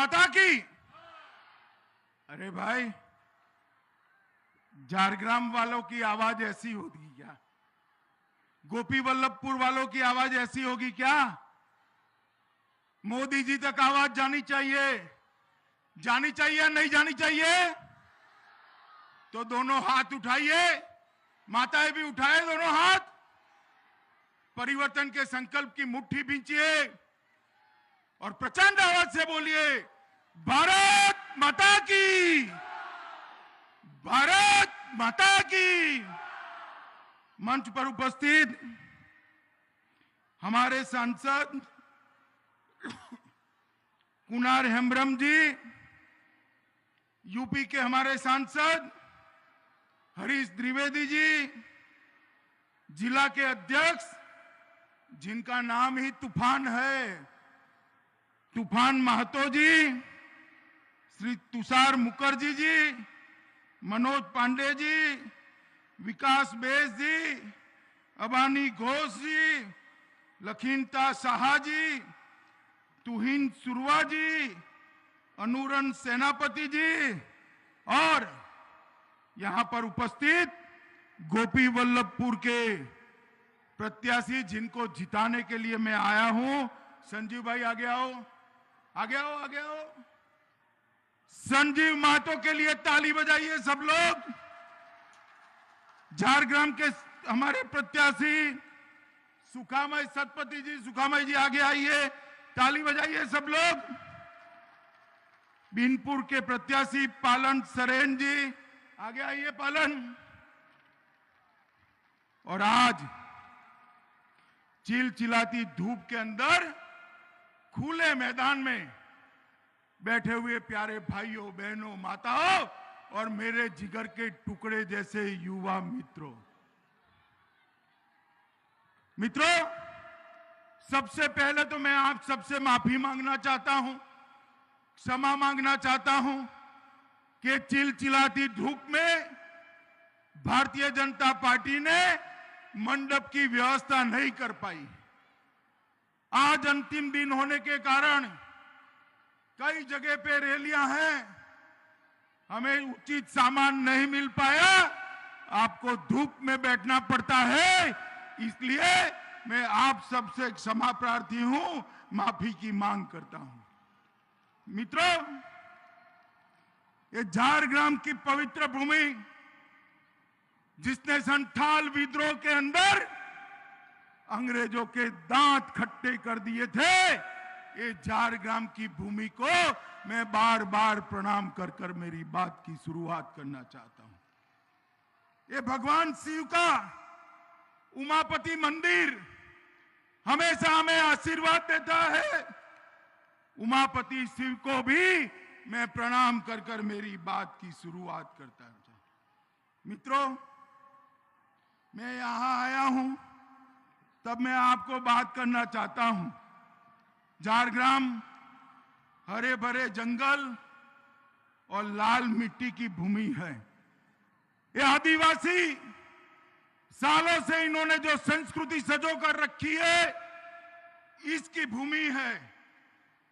माता की। अरे भाई, झारग्राम वालों की आवाज ऐसी होगी क्या? गोपी वल्लभपुर वालों की आवाज ऐसी होगी क्या? मोदी जी तक आवाज जानी चाहिए, जानी चाहिए नहीं जानी चाहिए? तो दोनों हाथ उठाइए, माताएं भी उठाए दोनों हाथ, परिवर्तन के संकल्प की मुट्ठी भींचिए और प्रचंड आवाज से बोलिए, भारत माता की, भारत माता की। मंच पर उपस्थित हमारे सांसद कुणाल हेम्ब्रम जी, यूपी के हमारे सांसद हरीश द्विवेदी जी, जिला के अध्यक्ष जिनका नाम ही तूफान है, तूफान महतो जी, श्री तुषार मुखर्जी जी, मनोज पांडे जी, विकास बेस जी, अबानी घोष जी, लखीनता साहा जी, तुहिन सुरवा जी, अनुरन सेनापति जी और यहां पर उपस्थित गोपी वल्लभपुर के प्रत्याशी जिनको जिताने के लिए मैं आया हूं। संजीव भाई आगे आओ, आगे आओ, आगे आओ। संजीव महतो के लिए ताली बजाइए सब लोग। झारग्राम के हमारे प्रत्याशी सुखामय सतपति जी, सुखामय जी आगे आइए, ताली बजाइए सब लोग। बीनपुर के प्रत्याशी पालन सरेन जी आगे आइए, पालन। और आज चिलचिलाती धूप के अंदर खुले मैदान में बैठे हुए प्यारे भाइयों बहनों माताओं और मेरे जिगर के टुकड़े जैसे युवा मित्रों, सबसे पहले तो मैं आप सबसे माफी मांगना चाहता हूं, क्षमा मांगना चाहता हूं कि चिलचिलाती धूप में भारतीय जनता पार्टी ने मंडप की व्यवस्था नहीं कर पाई। आज अंतिम दिन होने के कारण कई जगह पे रैलियां हैं, हमें उचित सामान नहीं मिल पाया, आपको धूप में बैठना पड़ता है, इसलिए मैं आप सबसे क्षमा प्रार्थी हूं, माफी की मांग करता हूं। मित्रों, ये झारग्राम की पवित्र भूमि जिसने संथाल विद्रोह के अंदर अंग्रेजों के दांत खट्टे कर दिए थे, ये झारग्राम की भूमि को मैं बार बार प्रणाम कर कर मेरी बात की शुरुआत करना चाहता हूं। ये भगवान शिव का उमापति मंदिर हमेशा हमें आशीर्वाद देता है। उमापति शिव को भी मैं प्रणाम कर कर मेरी बात की शुरुआत करता हूं। मित्रों, मैं यहां आया हूं तब मैं आपको बात करना चाहता हूं। झारग्राम हरे भरे जंगल और लाल मिट्टी की भूमि है। ये आदिवासी सालों से इन्होंने जो संस्कृति सजो कर रखी है, इसकी भूमि है।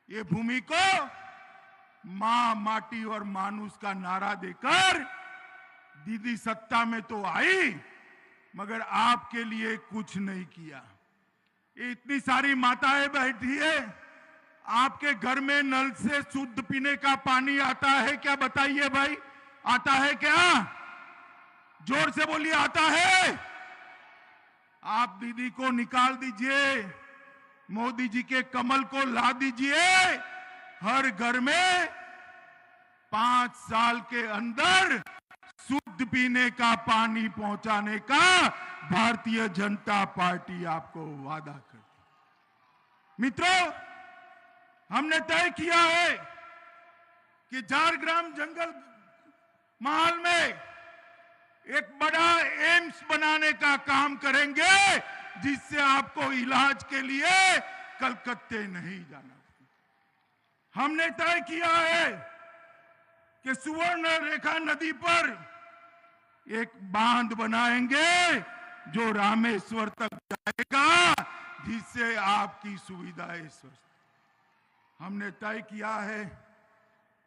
ये भूमि को मां, माटी और मानुष का नारा देकर दीदी सत्ता में तो आई, मगर आपके लिए कुछ नहीं किया। इतनी सारी माताएं बैठी है, आपके घर में नल से शुद्ध पीने का पानी आता है क्या? बताइए भाई, आता है क्या? जोर से बोलिए, आता है? आप दीदी को निकाल दीजिए, मोदी जी के कमल को ला दीजिए, हर घर में 5 साल के अंदर शुद्ध पीने का पानी पहुंचाने का भारतीय जनता पार्टी आपको वादा करती। मित्रों, हमने तय किया है कि झारग्राम जंगल महल में एक बड़ा एम्स बनाने का काम करेंगे, जिससे आपको इलाज के लिए कलकत्ते नहीं जाना। हमने तय किया है कि सुवर्ण रेखा नदी पर एक बांध बनाएंगे जो रामेश्वर तक जाएगा, जिससे आपकी सुविधाएं स्वस्थ। हमने तय किया है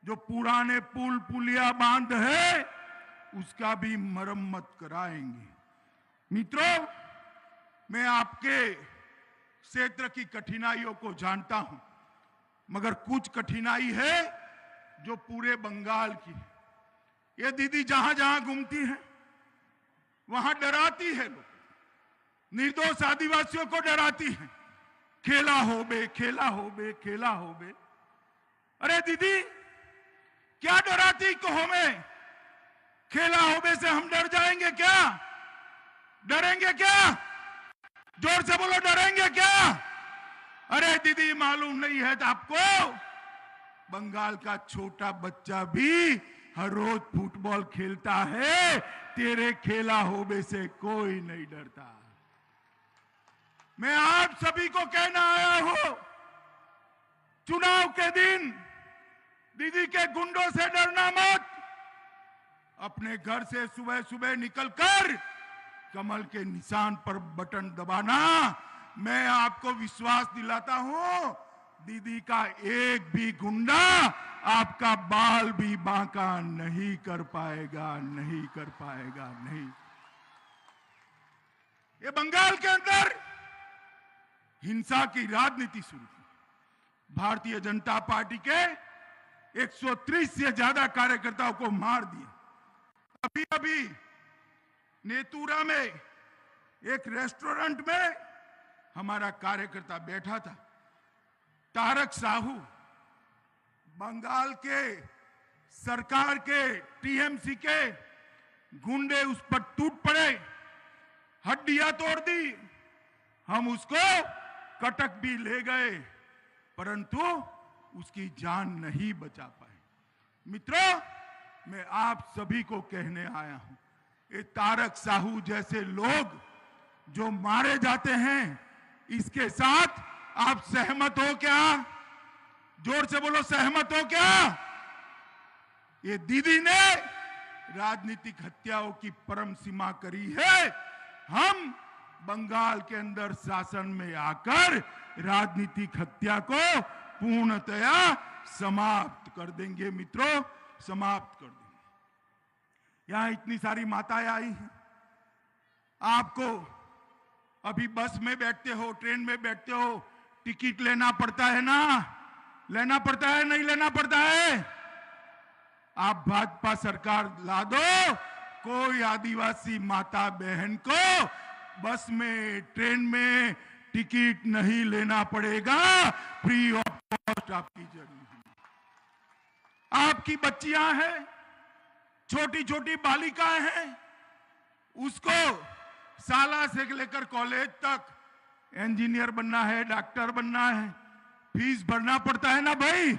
जो पुराने पुल पुलिया बांध है उसका भी मरम्मत कराएंगे। मित्रों, मैं आपके क्षेत्र की कठिनाइयों को जानता हूं, मगर कुछ कठिनाई है जो पूरे बंगाल की है। ये दीदी जहां जहां घूमती है वहां डराती है, लोग निर्दोष आदिवासियों को डराती है, खेला हो बे, खेला हो बे, खेला हो बे। अरे दीदी, क्या डराती कहो में? खेला हो बे से हम डर जाएंगे क्या? डरेंगे क्या? जोर से बोलो, डरेंगे क्या? अरे दीदी, मालूम नहीं है तो आपको, बंगाल का छोटा बच्चा भी हर रोज फुटबॉल खेलता है, तेरे खेला होबे से कोई नहीं डरता। मैं आप सभी को कहना आया हूं, चुनाव के दिन दीदी के गुंडों से डरना मत। अपने घर से सुबह सुबह निकलकर कमल के निशान पर बटन दबाना। मैं आपको विश्वास दिलाता हूं, दीदी का एक भी गुंडा आपका बाल भी बांका नहीं कर पाएगा, नहीं कर पाएगा, नहीं। ये बंगाल के अंदर हिंसा की राजनीति शुरू की। भारतीय जनता पार्टी के 130 से ज्यादा कार्यकर्ताओं को मार दिया। अभी अभी नेतुरा में एक रेस्टोरेंट में हमारा कार्यकर्ता बैठा था, तारक साहू, बंगाल के सरकार के टीएमसी के गुंडे उस पर टूट पड़े, हड्डियां तोड़ दी। हम उसको कटक भी ले गए, परंतु उसकी जान नहीं बचा पाए। मित्रों, मैं आप सभी को कहने आया हूं, ये तारक साहू जैसे लोग जो मारे जाते हैं, इसके साथ आप सहमत हो क्या? जोर से बोलो, सहमत हो क्या? ये दीदी ने राजनीतिक हत्याओं की परम सीमा करी है। हम बंगाल के अंदर शासन में आकर राजनीतिक हत्या को पूर्णतया समाप्त कर देंगे। मित्रों, समाप्त कर देंगे। यहां इतनी सारी माताएं आई हैं, आपको अभी बस में बैठते हो, ट्रेन में बैठते हो, टिकट लेना पड़ता है ना? लेना पड़ता है, नहीं लेना पड़ता है? आप भाजपा सरकार ला दो, कोई आदिवासी माता बहन को बस में, ट्रेन में टिकट नहीं लेना पड़ेगा। फ्री ऑफ कॉस्ट आपकी जर्नी है। आपकी बच्चियां हैं, छोटी छोटी बालिकाएं हैं, उसको शाला से लेकर कॉलेज तक इंजीनियर बनना है, डॉक्टर बनना है, फीस भरना पड़ता है ना भाई?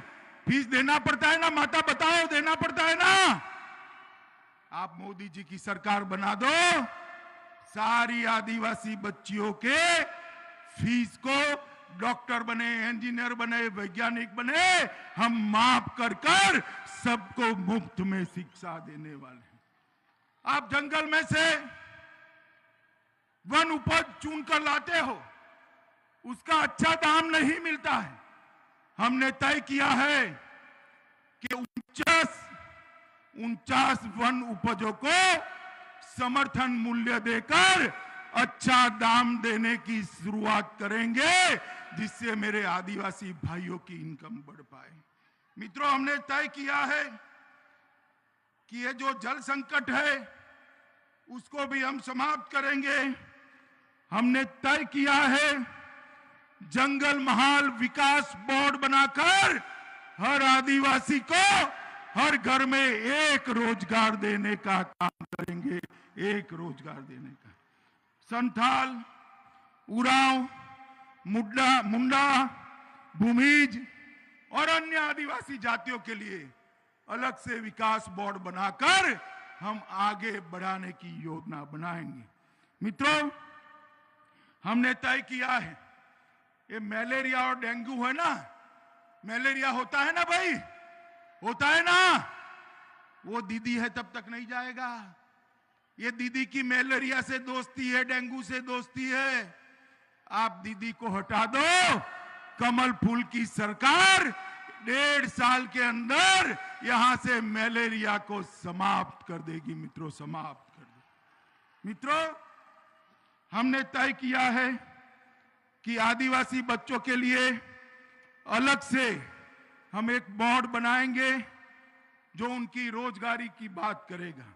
फीस देना पड़ता है ना? माता बताओ, देना पड़ता है ना? आप मोदी जी की सरकार बना दो, सारी आदिवासी बच्चियों के फीस को, डॉक्टर बने, इंजीनियर बने, वैज्ञानिक बने, हम माफ कर कर सबको मुफ्त में शिक्षा देने वाले हैं। आप जंगल में से वन उपज चुनकर लाते हो, उसका अच्छा दाम नहीं मिलता है। हमने तय किया है कि 49 वन उपजों को समर्थन मूल्य देकर अच्छा दाम देने की शुरुआत करेंगे, जिससे मेरे आदिवासी भाइयों की इनकम बढ़ पाए। मित्रों, हमने तय किया है कि ये जो जल संकट है उसको भी हम समाप्त करेंगे। हमने तय किया है जंगल महाल विकास बोर्ड बनाकर हर आदिवासी को हर घर में एक रोजगार देने का काम करेंगे, एक रोजगार देने का। संथाल, उरांव, मुंडा, भूमिज और अन्य आदिवासी जातियों के लिए अलग से विकास बोर्ड बनाकर हम आगे बढ़ाने की योजना बनाएंगे। मित्रों, हमने तय किया है, ये मलेरिया और डेंगू है ना, मलेरिया होता है ना भाई, होता है ना? वो दीदी है तब तक नहीं जाएगा। ये दीदी की मलेरिया से दोस्ती है, डेंगू से दोस्ती है। आप दीदी को हटा दो, कमल फूल की सरकार 1.5 साल के अंदर यहां से मलेरिया को समाप्त कर देगी मित्रों, समाप्त कर देगी। मित्रों, हमने तय किया है कि आदिवासी बच्चों के लिए अलग से हम एक बोर्ड बनाएंगे जो उनकी रोजगारी की बात करेगा।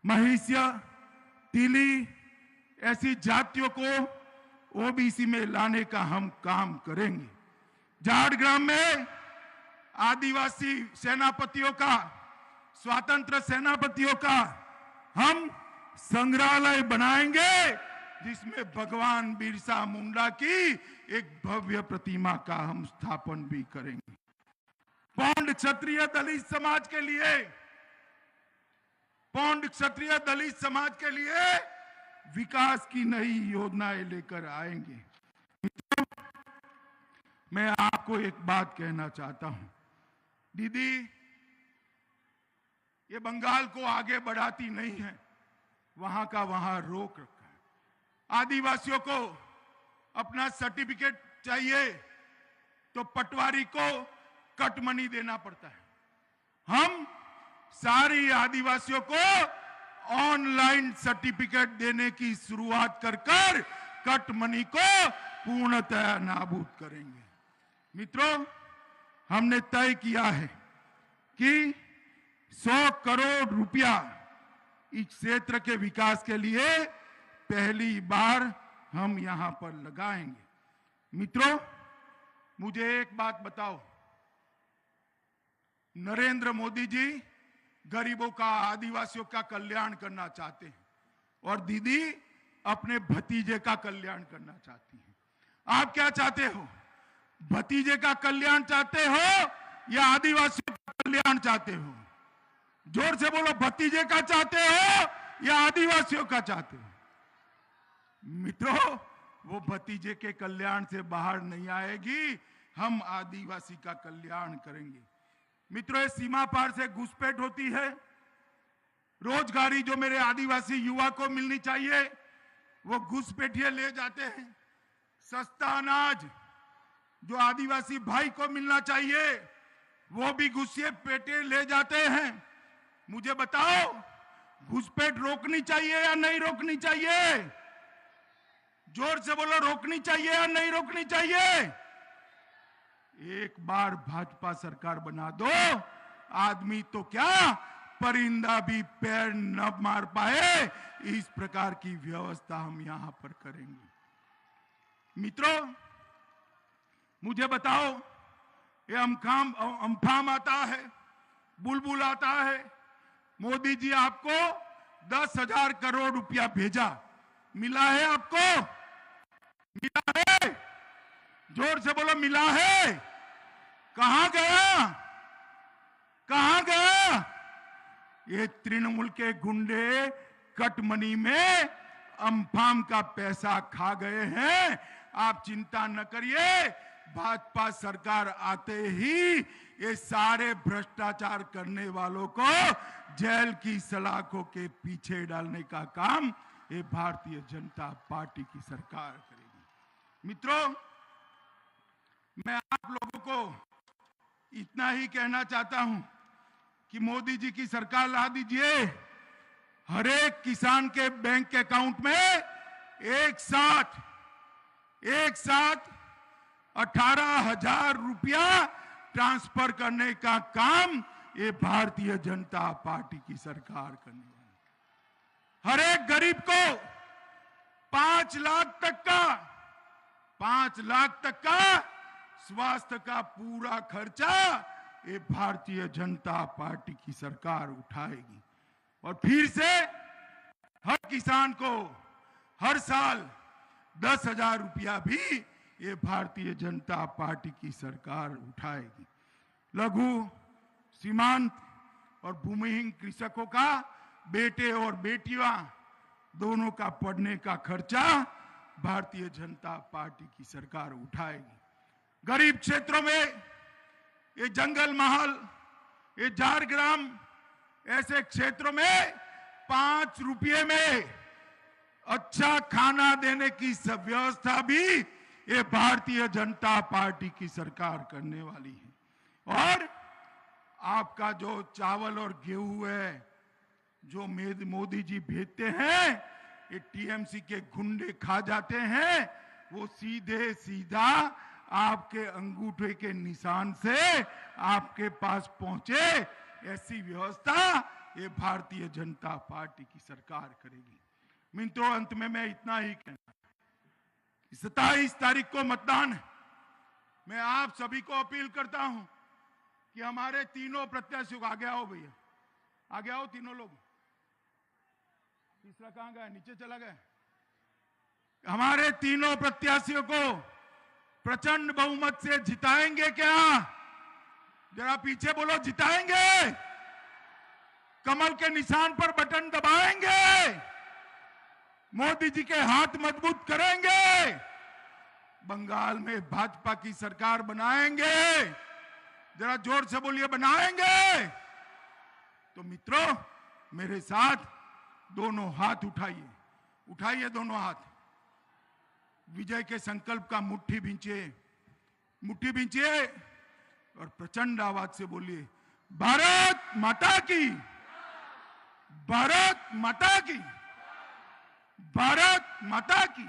महिष्य, तिली ऐसी जातियों को ओबीसी में लाने का हम काम करेंगे। झारग्राम में आदिवासी सेनापतियों का, स्वतंत्र सेनापतियों का हम संग्रहालय बनाएंगे जिसमें भगवान बिरसा मुंडा की एक भव्य प्रतिमा का हम स्थापन भी करेंगे। पौंड क्षत्रिय दलित समाज के लिए, पौंड क्षत्रिय दलित समाज के लिए विकास की नई योजनाएं लेकर आएंगे। मैं आपको एक बात कहना चाहता हूं, दीदी ये बंगाल को आगे बढ़ाती नहीं है, वहां का वहां रोक रखा है। आदिवासियों को अपना सर्टिफिकेट चाहिए तो पटवारी को कट मनी देना पड़ता है। हम सारी आदिवासियों को ऑनलाइन सर्टिफिकेट देने की शुरुआत कर कट मनी को पूर्णतः नाबूद करेंगे। मित्रों, हमने तय किया है कि 100 करोड़ रुपया इस क्षेत्र के विकास के लिए पहली बार हम यहां पर लगाएंगे। मित्रों, मुझे एक बात बताओ, नरेंद्र मोदी जी गरीबों का, आदिवासियों का कल्याण करना चाहते हैं और दीदी अपने भतीजे का कल्याण करना चाहती हैं। आप क्या चाहते हो? भतीजे का कल्याण चाहते हो या आदिवासियों का कल्याण चाहते हो? जोर से बोलो, भतीजे का चाहते हो या आदिवासियों का चाहते हो? मित्रों, वो भतीजे के कल्याण से बाहर नहीं आएगी, हम आदिवासी का कल्याण करेंगे। मित्रों, ये सीमा पार से घुसपैठ होती है। रोजगारी जो मेरे आदिवासी युवा को मिलनी चाहिए वो घुसपैठिए ले जाते हैं। सस्ता अनाज जो आदिवासी भाई को मिलना चाहिए वो भी घुसपैठिए ले जाते हैं। मुझे बताओ, घुसपैठ रोकनी चाहिए या नहीं रोकनी चाहिए? जोर से बोलो, रोकनी चाहिए या नहीं रोकनी चाहिए? एक बार भाजपा सरकार बना दो, आदमी तो क्या परिंदा भी पैर न मार पाए, इस प्रकार की व्यवस्था हम यहां पर करेंगे। मित्रों, मुझे बताओ, ये अम्फान आता है, बुलबुल आता है, मोदी जी आपको 10,000 करोड़ रुपया भेजा, मिला है आपको? मिला है? जोर से बोलो, मिला है? कहां गया? कहां गया? ये तृणमूल के गुंडे कटमनी में अम्फान का पैसा खा गए हैं। आप चिंता न करिए, भाजपा सरकार आते ही ये सारे भ्रष्टाचार करने वालों को जेल की सलाखों के पीछे डालने का काम ये भारतीय जनता पार्टी की सरकार करेगी। मित्रों, मैं आप लोगों को इतना ही कहना चाहता हूं कि मोदी जी की सरकार ला दीजिए, हर एक किसान के बैंक अकाउंट में एक साथ 18,000 रुपया ट्रांसफर करने का काम ये भारतीय जनता पार्टी की सरकार करने वाली है। हर एक गरीब को 5 लाख तक का स्वास्थ्य का पूरा खर्चा ये भारतीय जनता पार्टी की सरकार उठाएगी। और फिर से हर किसान को हर साल 10,000 रुपया भी ये भारतीय जनता पार्टी की सरकार उठाएगी। लघु, सीमांत और भूमिहीन कृषकों का बेटे और बेटियां दोनों का पढ़ने का खर्चा भारतीय जनता पार्टी की सरकार उठाएगी। गरीब क्षेत्रों में ये जंगल महल, ये झारग्राम ऐसे क्षेत्रों में 5 रुपये में अच्छा खाना देने की व्यवस्था भी ये भारतीय जनता पार्टी की सरकार करने वाली है। और आपका जो चावल और गेहूं है जो मोदी जी भेजते हैं, ये टीएमसी के गुंडे खा जाते हैं, वो सीधे सीधा आपके अंगूठे के निशान से आपके पास पहुंचे। ऐसी व्यवस्था ये भारतीय जनता पार्टी की सरकार करेगी। मित्रों, अंत में मैं इतना ही कहना, 27 तारीख को मतदान है। मैं आप सभी को अपील करता हूं कि हमारे तीनों प्रत्याशियों को, आगे आओ भैया, आगे आओ तीनों लोग। तीसरा कहां गया? नीचे चला गया। हमारे तीनों प्रत्याशियों को प्रचंड बहुमत से जिताएंगे क्या? जरा पीछे बोलो, जिताएंगे? कमल के निशान पर बटन दबाएंगे? मोदी जी के हाथ मजबूत करेंगे? बंगाल में भाजपा की सरकार बनाएंगे? जरा जोर से बोलिए, बनाएंगे? तो मित्रों, मेरे साथ दोनों हाथ उठाइए, उठाइए दोनों हाथ, विजय के संकल्प का मुट्ठी भींचिए, मुट्ठी भींचिए और प्रचंड आवाज से बोलिए, भारत माता की, भारत माता की, भारत माता की।